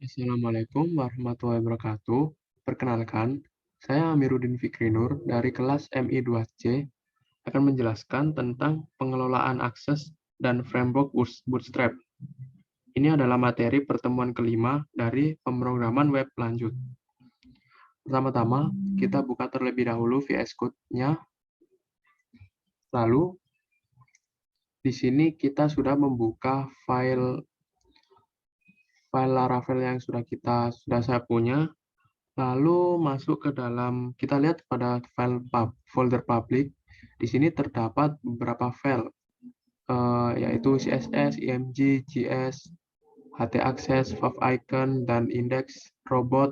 Assalamualaikum warahmatullahi wabarakatuh. Perkenalkan, saya Amiruddin Fikri Nur dari kelas MI2C akan menjelaskan tentang pengelolaan akses dan framework Bootstrap. Ini adalah materi pertemuan kelima dari pemrograman web lanjut. Pertama-tama, kita buka terlebih dahulu VS Code-nya. Lalu, di sini kita sudah membuka file Laravel yang sudah saya punya. Lalu masuk ke dalam, kita lihat pada folder public. Di sini terdapat beberapa file, yaitu CSS, img, JS, htaccess, favicon, dan index, robot,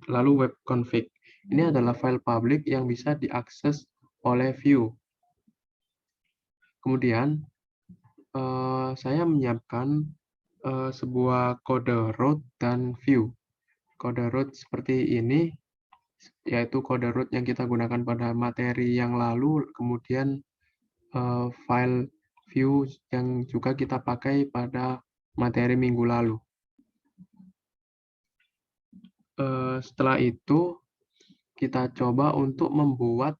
lalu web config. Ini adalah file public yang bisa diakses oleh view. Kemudian, saya menyiapkan sebuah kode root dan view. Kode root seperti ini, yaitu kode root yang kita gunakan pada materi yang lalu, kemudian file view yang juga kita pakai pada materi minggu lalu. Setelah itu, kita coba untuk membuat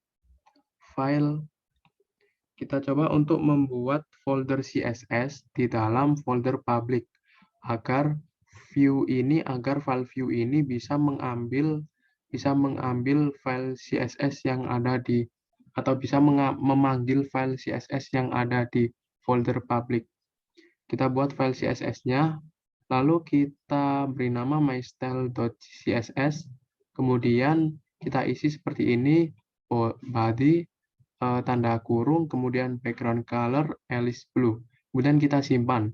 folder CSS di dalam folder public agar file view ini bisa mengambil file CSS yang ada di atau bisa memanggil file CSS yang ada di folder public. Kita buat file CSS-nya, lalu kita beri nama mystyle.css, kemudian kita isi seperti ini, body, tanda kurung, kemudian background color, Alice blue. Kemudian kita simpan.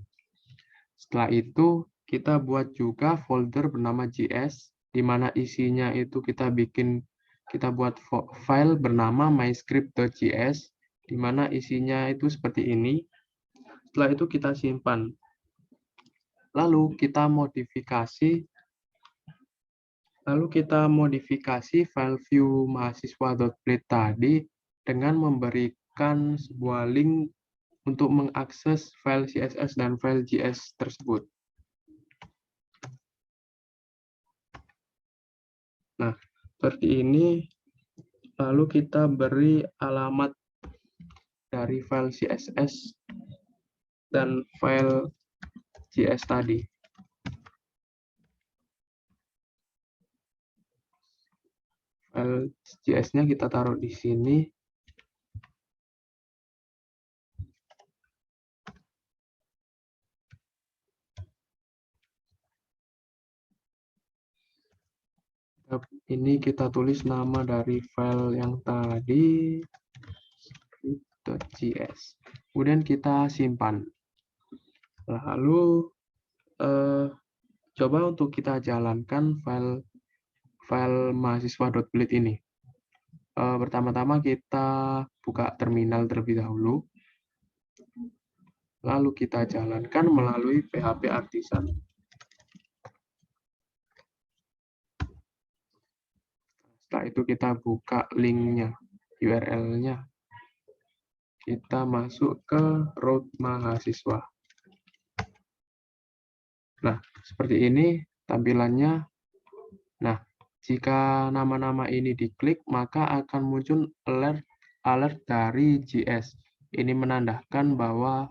Setelah itu, kita buat juga folder bernama JS, di mana isinya itu kita buat file bernama myscript.js, di mana isinya itu seperti ini. Setelah itu kita simpan. Lalu kita modifikasi file view mahasiswa.blade tadi dengan memberikan sebuah link untuk mengakses file CSS dan file JS tersebut. Nah, seperti ini. Lalu kita beri alamat dari file CSS dan file JS tadi. File JS-nya kita taruh di sini. Ini kita tulis nama dari file yang tadi, script.js. Kemudian kita simpan. Lalu coba untuk kita jalankan file mahasiswa.blade ini. Pertama-tama kita buka terminal terlebih dahulu. Lalu kita jalankan melalui PHP Artisan. Setelah itu kita buka linknya, URL-nya. Kita masuk ke root mahasiswa. Nah, seperti ini tampilannya. Nah, jika nama-nama ini diklik, maka akan muncul alert dari JS. Ini menandakan bahwa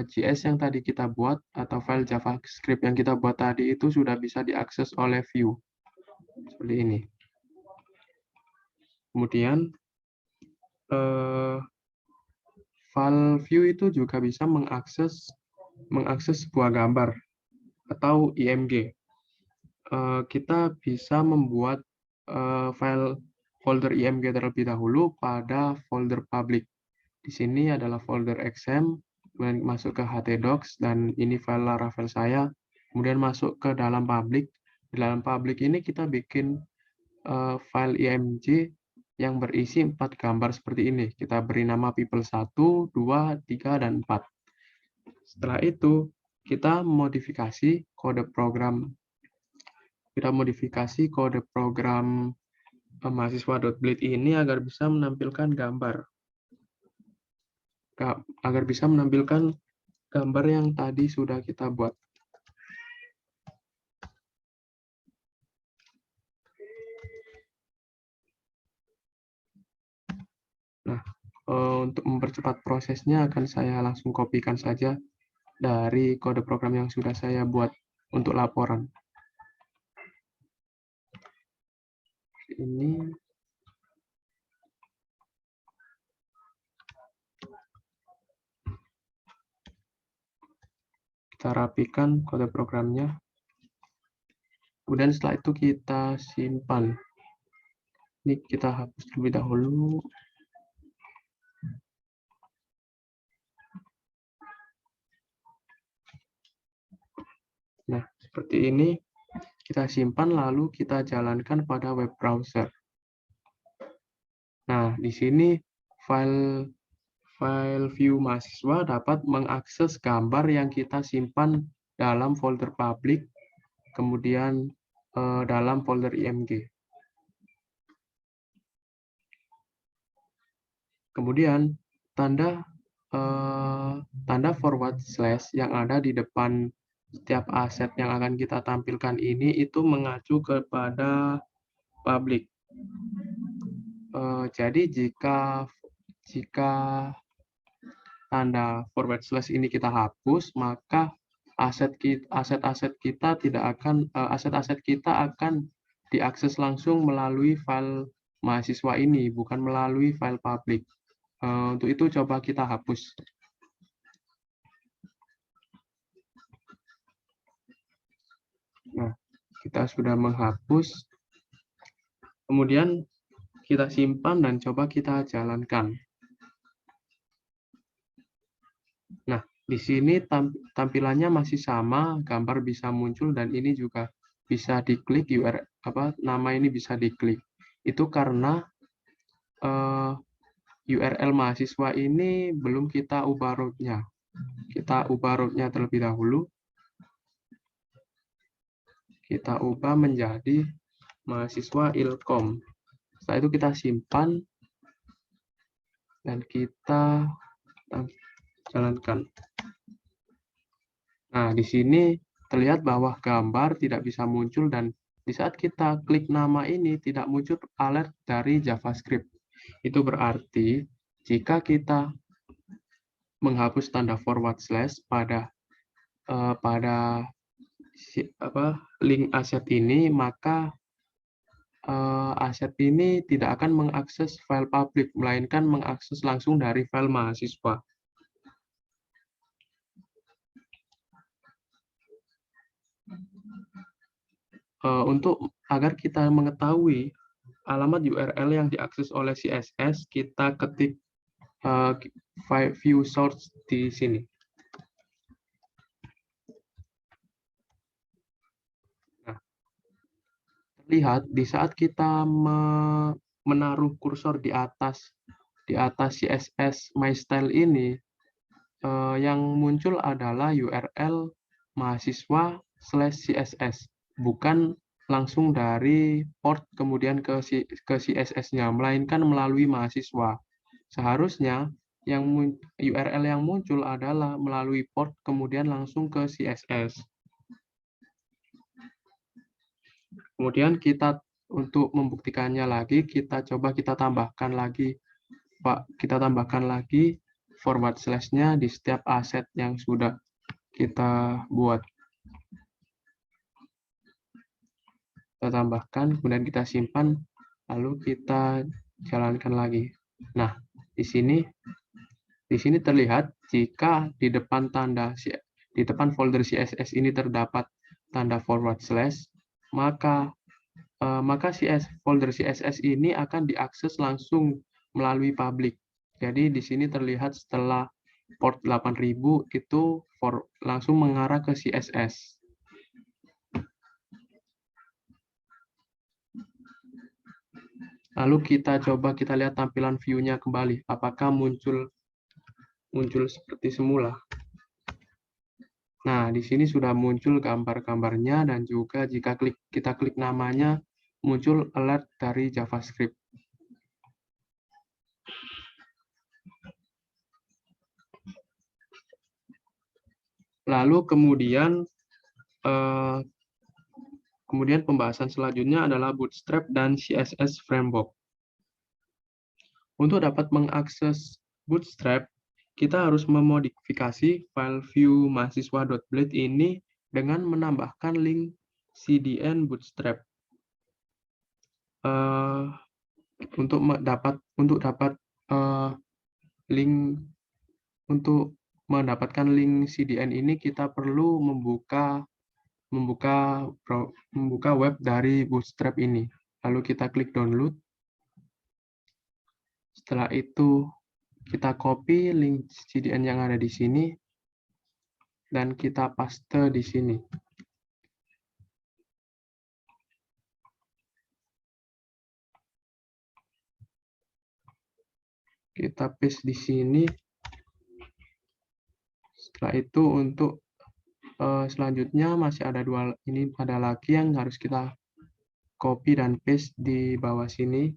JS yang tadi kita buat atau file JavaScript yang kita buat tadi itu sudah bisa diakses oleh view. Seperti ini. Kemudian file view itu juga bisa mengakses sebuah gambar atau IMG. Kita bisa membuat folder IMG terlebih dahulu pada folder public. Di sini adalah folder XM, kemudian masuk ke htdocs, dan ini file Laravel saya. Kemudian masuk ke dalam public. Di dalam public ini kita bikin file IMG yang berisi 4 gambar seperti ini. Kita beri nama people 1, 2, 3, dan 4. Setelah itu, kita modifikasi kode program mahasiswa.blade ini agar bisa menampilkan gambar yang tadi sudah kita buat. Untuk mempercepat prosesnya akan saya langsung kopikan saja dari kode program yang sudah saya buat untuk laporan. Ini kita rapikan kode programnya. Kemudian setelah itu kita simpan. Ini kita hapus terlebih dahulu. Nah, seperti ini kita simpan lalu kita jalankan pada web browser. Nah, di sini file view mahasiswa dapat mengakses gambar yang kita simpan dalam folder publik, kemudian dalam folder IMG. Kemudian tanda forward slash yang ada di depan setiap aset yang akan kita tampilkan ini itu mengacu kepada public. Jadi jika tanda forward slash ini kita hapus, maka aset-aset kita akan diakses langsung melalui file mahasiswa ini, bukan melalui file public. Untuk itu coba kita hapus. Nah, kita sudah menghapus. Kemudian kita simpan dan coba kita jalankan. Nah, di sini tampilannya masih sama, gambar bisa muncul dan ini juga bisa diklik nama ini bisa diklik. Itu karena URL mahasiswa ini belum kita ubah root-nya. Kita ubah root-nya terlebih dahulu. Kita ubah menjadi mahasiswa ilkom. Setelah itu kita simpan dan kita jalankan. Nah, di sini terlihat bahwa gambar tidak bisa muncul dan di saat kita klik nama ini tidak muncul alert dari JavaScript. Itu berarti jika kita menghapus tanda forward slash pada link aset ini, maka aset ini tidak akan mengakses file publik, melainkan mengakses langsung dari file mahasiswa. Agar kita mengetahui alamat URL yang diakses oleh CSS, kita ketik view source di sini. Nah, terlihat di saat kita menaruh kursor di atas CSS MyStyle ini, yang muncul adalah URL mahasiswa/CSS, bukan langsung dari port kemudian ke CSS-nya, melainkan melalui mahasiswa. Seharusnya URL yang muncul adalah melalui port kemudian langsung ke CSS. Kemudian untuk membuktikannya lagi, kita tambahkan lagi forward slash-nya di setiap aset yang sudah kita buat. Kita tambahkan, kemudian kita simpan, lalu kita jalankan lagi. Nah, di sini terlihat jika di depan folder CSS ini terdapat tanda forward slash, maka folder CSS ini akan diakses langsung melalui public. Jadi di sini terlihat setelah port 8000 itu langsung mengarah ke CSS. Lalu kita lihat tampilan view-nya kembali, apakah muncul seperti semula. Nah, di sini sudah muncul gambar-gambarnya dan juga jika kita klik namanya, muncul alert dari JavaScript. Lalu kemudian pembahasan selanjutnya adalah Bootstrap dan CSS Framework. Untuk dapat mengakses Bootstrap, kita harus memodifikasi file view mahasiswa.blade ini dengan menambahkan link CDN Bootstrap. Untuk mendapatkan link CDN ini, kita perlu membuka web dari Bootstrap ini. Lalu kita klik download. Setelah itu kita copy link CDN yang ada di sini dan kita paste di sini. Kita paste di sini. Setelah itu untuk selanjutnya masih ada ada lagi yang harus kita copy dan paste di bawah sini.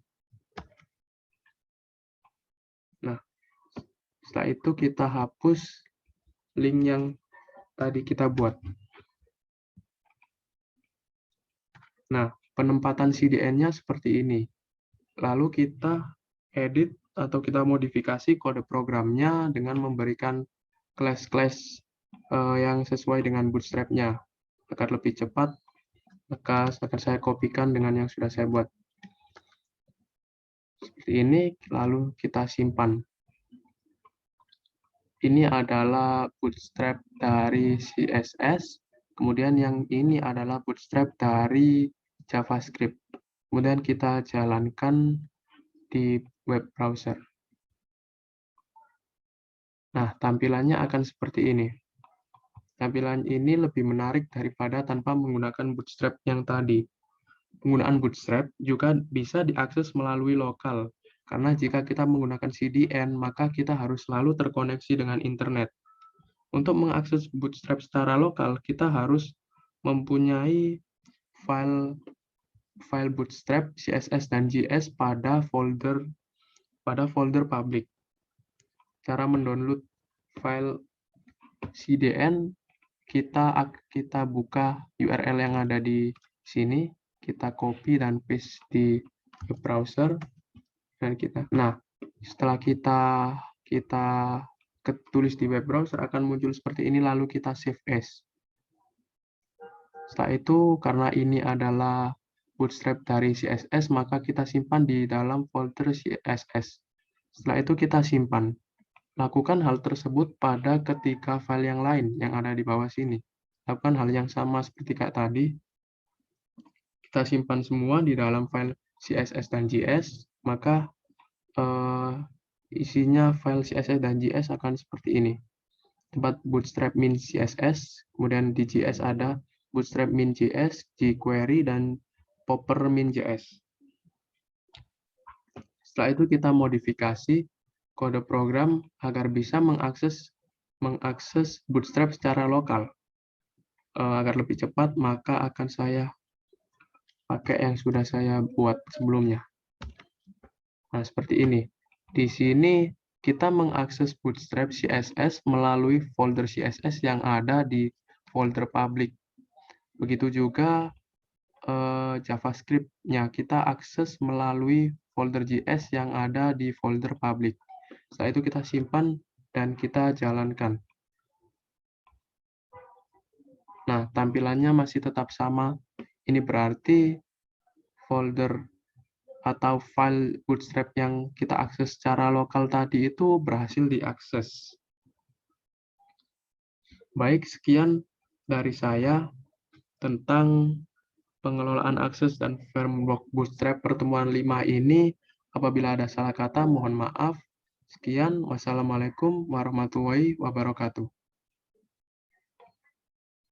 Nah, setelah itu kita hapus link yang tadi kita buat. Nah, penempatan CDN-nya seperti ini. Lalu kita edit atau kita modifikasi kode programnya dengan memberikan class-class yang sesuai dengan Bootstrap-nya. Agar lebih cepat, maka akan saya kopikan dengan yang sudah saya buat. Seperti ini, lalu kita simpan. Ini adalah Bootstrap dari CSS, kemudian yang ini adalah Bootstrap dari JavaScript. Kemudian kita jalankan di web browser. Nah, tampilannya akan seperti ini. Tampilan ini lebih menarik daripada tanpa menggunakan Bootstrap yang tadi. Penggunaan Bootstrap juga bisa diakses melalui lokal, karena jika kita menggunakan CDN, maka kita harus selalu terkoneksi dengan internet. Untuk mengakses Bootstrap secara lokal, kita harus mempunyai file Bootstrap, CSS, dan JS pada folder public. Cara mendownload file CDN, kita buka URL yang ada di sini, kita copy dan paste di web browser, dan setelah kita tulis di web browser akan muncul seperti ini, lalu kita save as. Setelah itu, karena ini adalah Bootstrap dari CSS, maka kita simpan di dalam folder CSS. Setelah itu kita simpan. Lakukan hal tersebut pada ketiga file yang lain yang ada di bawah sini. Lakukan hal yang sama seperti kayak tadi. Kita simpan semua di dalam file CSS dan JS, maka isinya file CSS dan JS akan seperti ini. Tempat Bootstrap min CSS, kemudian di JS ada Bootstrap min JS, jQuery, dan Popper min JS. Setelah itu kita modifikasi kode program agar bisa mengakses Bootstrap secara lokal. Agar lebih cepat, maka akan saya pakai yang sudah saya buat sebelumnya. Nah, seperti ini. Di sini kita mengakses Bootstrap CSS melalui folder CSS yang ada di folder public. Begitu juga JavaScript-nya kita akses melalui folder JS yang ada di folder public. Setelah itu kita simpan dan kita jalankan. Nah, tampilannya masih tetap sama. Ini berarti folder atau file Bootstrap yang kita akses secara lokal tadi itu berhasil diakses. Baik, sekian dari saya tentang pengelolaan akses dan framework Bootstrap pertemuan 5 ini. Apabila ada salah kata, mohon maaf. Sekian, wassalamualaikum warahmatullahi wabarakatuh.